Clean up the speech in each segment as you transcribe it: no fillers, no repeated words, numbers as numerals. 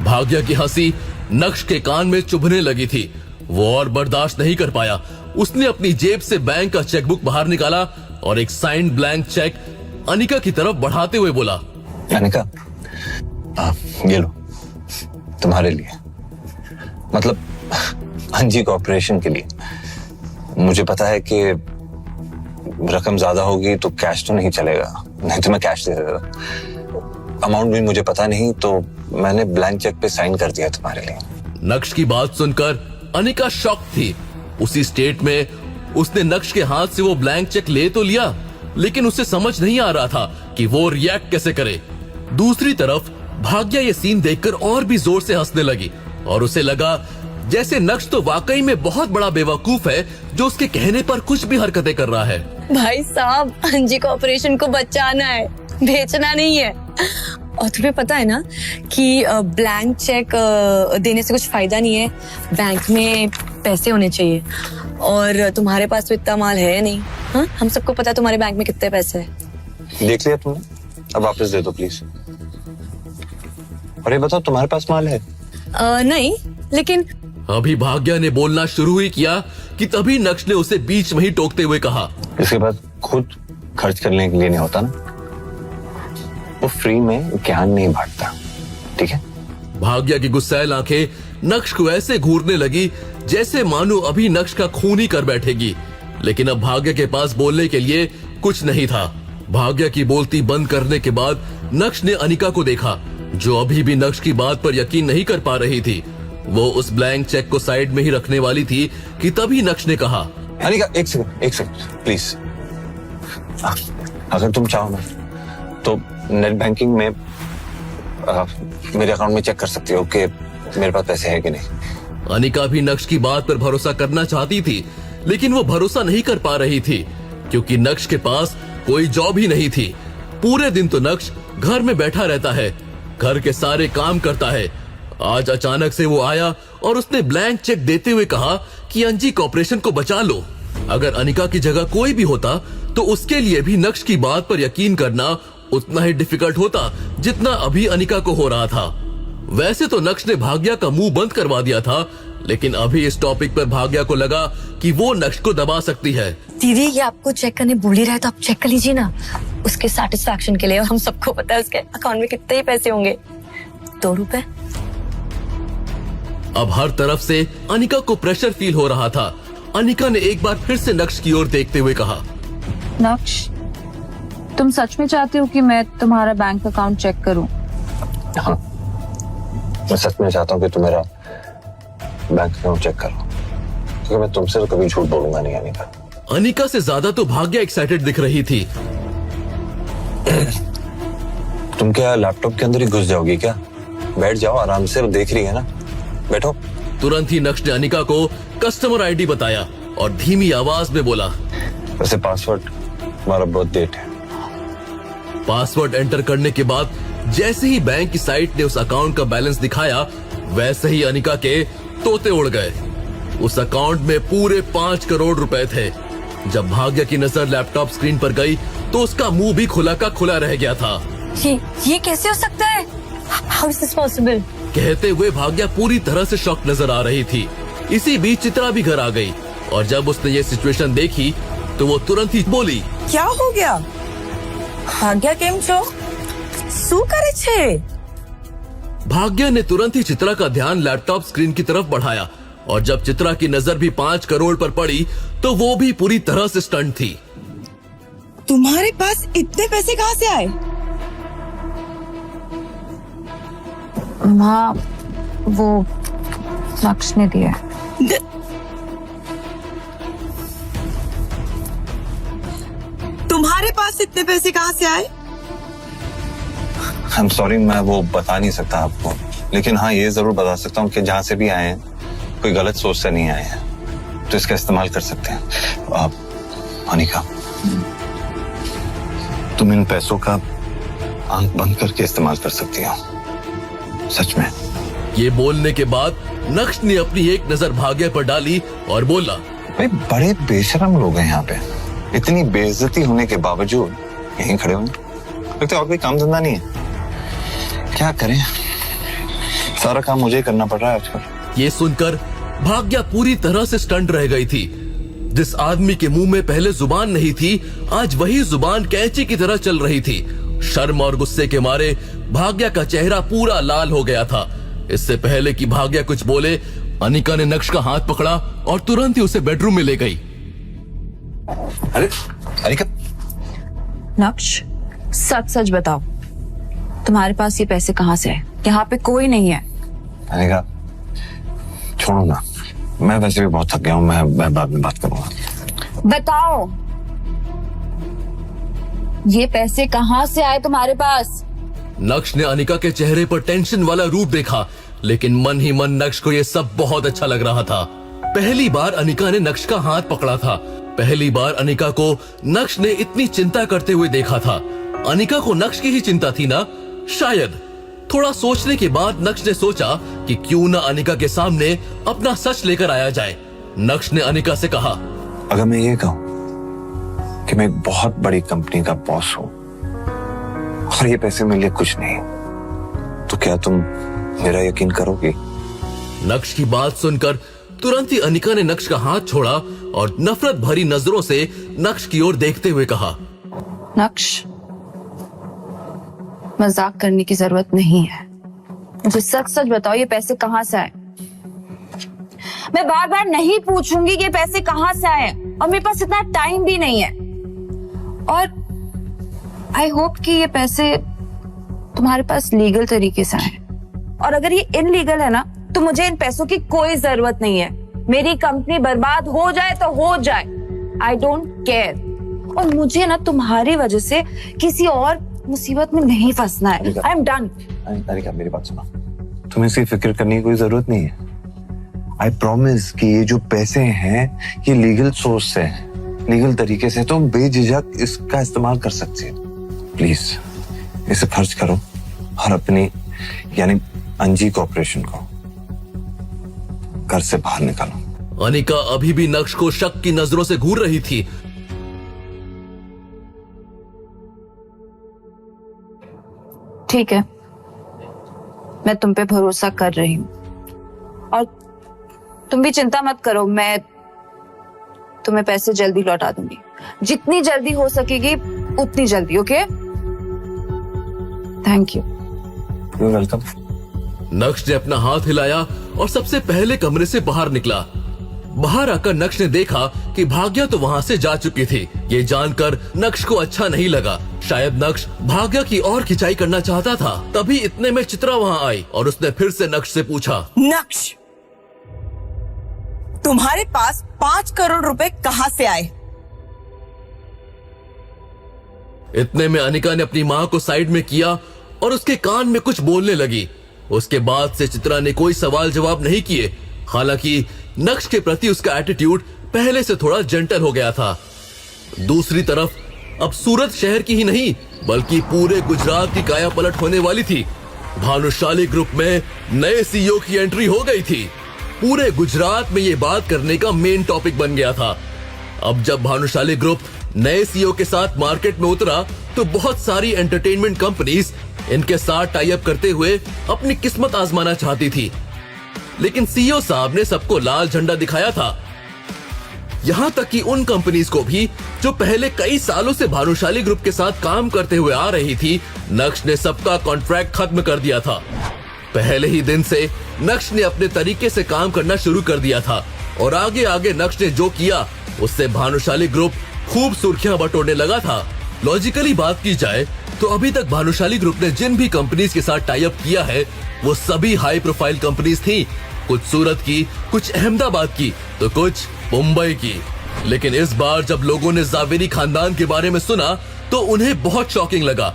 भाग्या की हंसी नक्श के कान में चुभने लगी थी। वो और बर्दाश्त नहीं कर पाया। उसने अपनी जेब से बैंक का चेकबुक बाहर निकाला और एक साइंड ब्लैंक चेक अनिका की तरफ बढ़ाते हुए बोला, अनिका, ये लो, तुम्हारे लिए, मतलब अंजी कॉर्पोरेशन के लिए। मुझे पता है कि रकम ज्यादा होगी तो कैश तो नहीं चलेगा, नहीं तो मैं कैश दे देता। अमाउंट भी मुझे पता नहीं, तो मैंने ब्लैंक चेक पे साइन कर दिया तुम्हारे लिए। नक्श की बात सुनकर अनिका शॉक थी। उसी स्टेट में उसने नक्श के हाथ से वो ब्लैंक चेक ले तो लिया, लेकिन उसे समझ नहीं आ रहा था कि वो रिएक्ट कैसे करे। दूसरी तरफ भाग्या ये सीन देखकर और भी जोर से हंसने लगी और उसे लगा जैसे नक्श तो वाकई में बहुत बड़ा बेवकूफ है जो उसके कहने पर कुछ भी हरकतें कर रहा है। भाई साहब, अंजी कॉर्पोरेशन को बचाना है, बेचना नहीं है। और तुम्हें पता है ना कि ब्लैंक चेक देने से कुछ फायदा नहीं है, बैंक में पैसे होने चाहिए। और तुम्हारे पास तो इतना माल है नहीं। हाँ, हम सबको पता है तुम्हारे बैंक में कितने पैसे हैं। देख लिया तुमने, अब वापस दे दो प्लीज। और ये बताओ, तुम्हारे पास माल है? नहीं, लेकिन अभी भाग्या ने बोलना शुरू ही किया कि तभी नक्श ने उसे बीच में ही टोकते हुए कहा, इसके बाद खुद खर्च करने के लिए नहीं होता ना, वो फ्री में ज्ञान नहीं बांटता, ठीक है? भाग्या की गुस्सैल आंखें नक्श को ऐसे घूरने लगी जैसे मानो अभी नक्श का खून ही कर बैठेगी। लेकिन अब भाग्या के पास बोलने के लिए कुछ नहीं था। भाग्या की बोलती बंद करने के बाद नक्श ने अनिका को देखा, जो अभी भी नक्श की बात पर यकीन नहीं कर पा रही थी। वो उस ब्लैंक चेक को साइड में ही रखने वाली थी कि तभी नक्श ने कहा, अनिका, एक सेकंड प्लीज। अगर तुम चाहो ना तो नेट बैंकिंग में मेरे अकाउंट में चेक कर सकती हो कि मेरे पास पैसे है कि नहीं। अनिका भी नक्श की बात पर भरोसा करना चाहती थी, लेकिन वो भरोसा नहीं कर पा रही थी क्योंकि नक्श के पास कोई जॉब ही नहीं थी। पूरे दिन तो नक्श घर में बैठा रहता है, घर के सारे काम करता है। आज अचानक से वो आया और उसने ब्लैंक चेक देते हुए कहा कि अंजी कॉर्पोरेशन को बचा लो। अगर अनिका की जगह कोई भी होता तो उसके लिए भी नक्श की बात पर यकीन करना उतना ही डिफिकल्ट होता जितना अभी अनिका को हो रहा था। वैसे तो नक्श ने भाग्या का मुंह बंद करवा दिया था, लेकिन अभी इस टॉपिक पर भाग्या को लगा कि वो नक्श को दबा सकती है। दीदी, ये आपको चेक करने बोल ही रहा है तो आप चेक कर लीजिए ना, उसके सेटिस्फैक्शन के लिए। और हम सबको पता है उसके अकाउंट में कितने ही पैसे होंगे, 2 रुपए। अब हर तरफ से अनिका को प्रेशर फील हो रहा था। अनिका ने एक बार फिर से नक्श की ओर देखते हुए कहा, नक्श, तुम सच में चाहते हो कि मैं तुम्हारा बैंक अकाउंट चेक करूं? हाँ, मैं सच में चाहता हूँ कि तुम मेरा बैंक अकाउंट चेक करो, क्योंकि मैं तुमसे तो कभी झूठ बोलूंगा नहीं अनिका। अनिका से ज्यादा तो भाग्या एक्साइटेड दिख रही थी। तुम क्या लैपटॉप के अंदर ही घुस जाओगी क्या? बैठ जाओ आराम से, देख रही है ना, बैठो। तुरंत ही नक्श ने अनिका को कस्टमर आईडी बताया और धीमी आवाज में बोला, वैसे पासवर्ड तुम्हारा बर्थ डेट है। पासवर्ड एंटर करने के बाद जैसे ही बैंक की साइट ने उस अकाउंट का बैलेंस दिखाया, वैसे ही अनिका के तोते उड़ गए। उस अकाउंट में पूरे 5 करोड़ रुपए थे। जब भाग्या की नजर लैपटॉप स्क्रीन पर गई तो उसका मुंह भी खुला का खुला रह गया था। ये कैसे हो सकता है? How is this possible? कहते हुए भाग्या पूरी तरह से शॉक नजर आ रही थी। इसी बीच चित्रा भी घर आ गई और जब उसने ये सिचुएशन देखी तो वो तुरंत ही बोली, क्या हो गया? भाग्या केम छो? શું કરે છે? भाग्या ने तुरंत ही चित्रा का ध्यान लैपटॉप स्क्रीन की तरफ बढ़ाया और जब चित्रा की नजर भी 5 करोड़ पर पड़ी तो वो भी पूरी तरह से स्टंट थी। तुम्हारे पास इतने पैसे कहाँ से आए? माँ, वो नक्श ने दिया। तुम्हारे पास इतने पैसे कहाँ से आए? I'm sorry, मैं वो बता नहीं सकता आपको, लेकिन हाँ ये जरूर बता सकता हूँ कि जहाँ से भी आए हैं कोई गलत सोच से नहीं आए हैं, तो इसका इस्तेमाल कर सकते हैं। अनिका, तुम इन पैसों का आंख बंद करके इस्तेमाल कर सकती हो, सच में। ये बोलने के बाद नक्श ने अपनी एक नजर भाग्या पर डाली और बोला, भाई बड़े बेशरम लोग हैं यहाँ पे, इतनी बेइज्जती होने के बावजूद यहीं खड़े हुए, लगता है और कोई काम धंधा नहीं है। क्या करें, सारा काम मुझे ही करना पड़ रहा है आजकल। ये सुनकर भाग्या पूरी तरह से स्टंट रह गई थी। जिस आदमी के मुंह में पहले जुबान नहीं थी, आज वही जुबान कैंची की तरह चल रही थी। शर्म और गुस्से के मारे भाग्या का चेहरा पूरा लाल हो गया था। इससे पहले कि भाग्या कुछ बोले, अनिका ने नक्श का हाथ पकड़ा और तुरंत ही उसे बेडरूम में ले गई। अरे अनिका, नक्श, सच सच बताओ, तुम्हारे पास ये पैसे कहाँ से है? यहाँ पे कोई नहीं है। अनिका छोड़ो ना, मैं वैसे भी बहुत थक गया हूँ। मैं बाद में बात करूंगा। बताओ, ये पैसे कहाँ से आए तुम्हारे पास? नक्श ने अनिका के चेहरे पर टेंशन वाला रूप देखा, लेकिन मन ही मन नक्श को ये सब बहुत अच्छा लग रहा था। पहली बार अनिका ने नक्श का हाथ पकड़ा था। पहली बार अनिका को नक्श ने इतनी चिंता करते हुए देखा था। अनिका को नक्श की ही चिंता थी ना? शायद। थोड़ा सोचने के बाद नक्श ने सोचा कि क्यों ना अनिका के सामने अपना सच लेकर आया जाए। नक्श ने अनिका से कहा, अगर मैं ये कहूं कि मैं एक बहुत बड़ी कंपनी का बॉस हूं और ये पैसे मेरे लिए कुछ नहीं, तो क्या तुम मेरा यकीन करोगे? नक्श की बात सुनकर तुरंत ही अनिका ने नक्श का हाथ छोड़ा और नफरत भरी नजरों से नक्श की ओर देखते हुए कहा, नक्श, मजाक करने की जरूरत नहीं है। मुझे सच सच बताओ, ये पैसे कहाँ से आए? मैं बार बार नहीं पूछूंगी कि ये पैसे कहाँ से आए, और मेरे पास इतना टाइम भी नहीं है। और आई होप कि ये पैसे तुम्हारे पास लीगल तरीके से आए, और अगर ये इनलीगल है ना, तो मुझे इन पैसों की कोई जरूरत नहीं है। मेरी कंपनी बर्बाद हो जाए तो हो जाए, आई डोंट केयर। और मुझे ना तुम्हारी वजह से किसी और मुसीबत में नहीं फंसना है। I am done. अनिका मेरी बात सुनो, तुम्हें इसकी फिक्र करने की कोई जरूरत नहीं है। आई प्रॉमिस कि ये जो पैसे हैं ये लीगल सोर्स से हैं, लीगल तरीके से तुम बेझिझक इसका इस्तेमाल कर सकते हो। प्लीज इसे खर्च करो और अपनी यानी अंजी कॉर्पोरेशन को घर से बाहर निकालो। अनिका अभी भी नक्श को शक की नजरों से घूर रही थी। ठीक है, मैं तुम पे भरोसा कर रही हूँ, और तुम भी चिंता मत करो, मैं तुम्हें पैसे जल्दी लौटा दूंगी, जितनी जल्दी हो सकेगी उतनी जल्दी। Okay, thank you. You welcome. नक्श ने अपना हाथ हिलाया और सबसे पहले कमरे से बाहर निकला। बाहर आकर नक्श ने देखा कि भाग्या तो वहाँ से जा चुकी थी। ये जानकर नक्श को अच्छा नहीं लगा। शायद नक्श भाग्या की और खिंचाई करना चाहता था। तभी इतने में चित्रा वहाँ आई और उसने फिर से नक्श से पूछा, नक्श, तुम्हारे पास 5 करोड़ रुपए कहाँ से आए? इतने में अनिका ने अपनी माँ को साइड में किया और उसके कान में कुछ बोलने लगी। उसके बाद से चित्रा ने कोई सवाल जवाब नहीं किए। हालांकि नक्श के प्रति उसका एटीट्यूड पहले से थोड़ा जेंटल हो गया था। दूसरी तरफ अब सूरत शहर की ही नहीं बल्कि पूरे गुजरात की काया पलट होने वाली थी। भानुशाली ग्रुप में नए सीईओ की एंट्री हो गई थी। पूरे गुजरात में ये बात करने का मेन टॉपिक बन गया था। अब जब भानुशाली ग्रुप नए सीईओ के साथ मार्केट में उतरा तो बहुत सारी एंटरटेनमेंट कंपनीज इनके साथ टाई अप करते हुए अपनी किस्मत आजमाना चाहती थी। लेकिन सीईओ साहब ने सबको लाल झंडा दिखाया था। यहाँ तक कि उन कंपनीज को भी जो पहले कई सालों से भानुशाली ग्रुप के साथ काम करते हुए आ रही थी, नक्श ने सबका कॉन्ट्रैक्ट खत्म कर दिया था। पहले ही दिन से नक्श ने अपने तरीके से काम करना शुरू कर दिया था और आगे आगे नक्श ने जो किया उससे भानुशाली ग्रुप खूब सुर्खियां बटोरने लगा था। लॉजिकली बात की जाए तो अभी तक भानुशाली ग्रुप ने जिन भी कंपनीज के साथ टाई अप किया है वो सभी हाई प्रोफाइल कंपनीज थी। कुछ सूरत की, कुछ अहमदाबाद की, तो कुछ मुंबई की। लेकिन इस बार जब लोगों ने जावेरी खानदान के बारे में सुना तो उन्हें बहुत शॉकिंग लगा।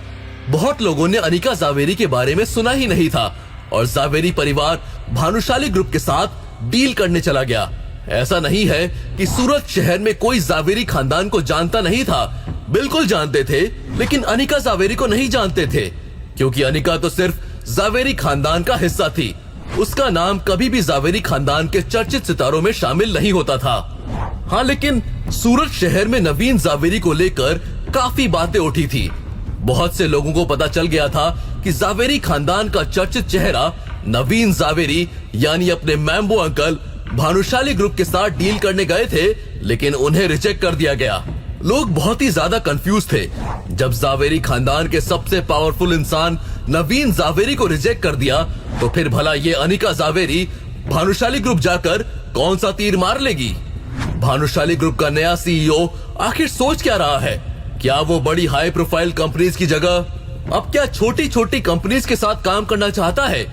बहुत लोगों ने अनिका जावेरी के बारे में सुना ही नहीं था और जावेरी परिवार भानुशाली ग्रुप के साथ डील करने चला गया। ऐसा नहीं है कि सूरत शहर में कोई जावेरी खानदान को जानता नहीं था, बिल्कुल जानते थे, लेकिन अनिका जावेरी को नहीं जानते थे क्योंकि अनिका तो सिर्फ जावेरी खानदान का हिस्सा थी। उसका नाम कभी भी जावेरी खानदान के चर्चित सितारों में शामिल नहीं होता था। हाँ, लेकिन सूरत शहर में नवीन जावेरी को लेकर काफी बातें उठी थी। बहुत से लोगों को पता चल गया था कि जावेरी खानदान का चर्चित चेहरा नवीन जावेरी यानी अपने मैम्बो अंकल भानुशाली ग्रुप के साथ डील करने गए थे, लेकिन उन्हें रिजेक्ट कर दिया गया। लोग बहुत ही ज्यादा कंफ्यूज थे। जब जावेरी खानदान के सबसे पावरफुल इंसान नवीन जावेरी को रिजेक्ट कर दिया, तो फिर भला ये अनिका जावेरी भानुशाली ग्रुप जाकर कौन सा तीर मार लेगी? भानुशाली ग्रुप का नया सीईओ आखिर सोच क्या रहा है? क्या वो बड़ी हाई प्रोफाइल कंपनीज की जगह अब क्या छोटी छोटी कंपनीज के साथ काम करना चाहता है?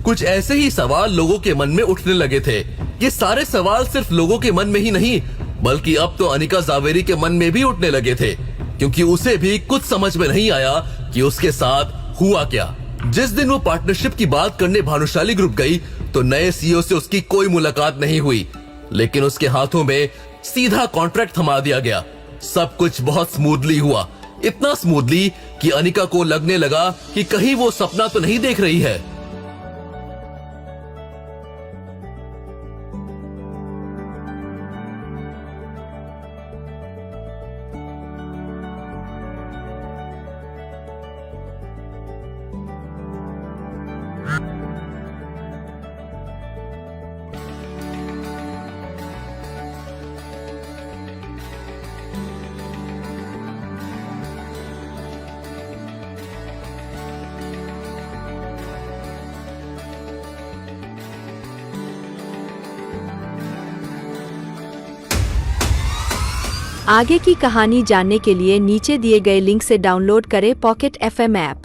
कुछ ऐसे ही सवाल लोगों के मन में उठने लगे थे। ये सारे सवाल सिर्फ लोगों के मन में ही नहीं, बल्कि अब तो अनिका जावेरी के मन में भी उठने लगे थे, क्योंकि उसे भी कुछ समझ में नहीं आया कि उसके साथ हुआ क्या। जिस दिन वो पार्टनरशिप की बात करने भानुशाली ग्रुप गई, तो नए सीईओ से उसकी कोई मुलाकात नहीं हुई, लेकिन उसके हाथों में सीधा कॉन्ट्रैक्ट थमा दिया गया। सब कुछ बहुत स्मूथली हुआ, इतना स्मूथली कि अनिका को लगने लगा कि कहीं वो सपना तो नहीं देख रही है। आगे की कहानी जानने के लिए नीचे दिए गए लिंक से डाउनलोड करें पॉकेट FM ऐप।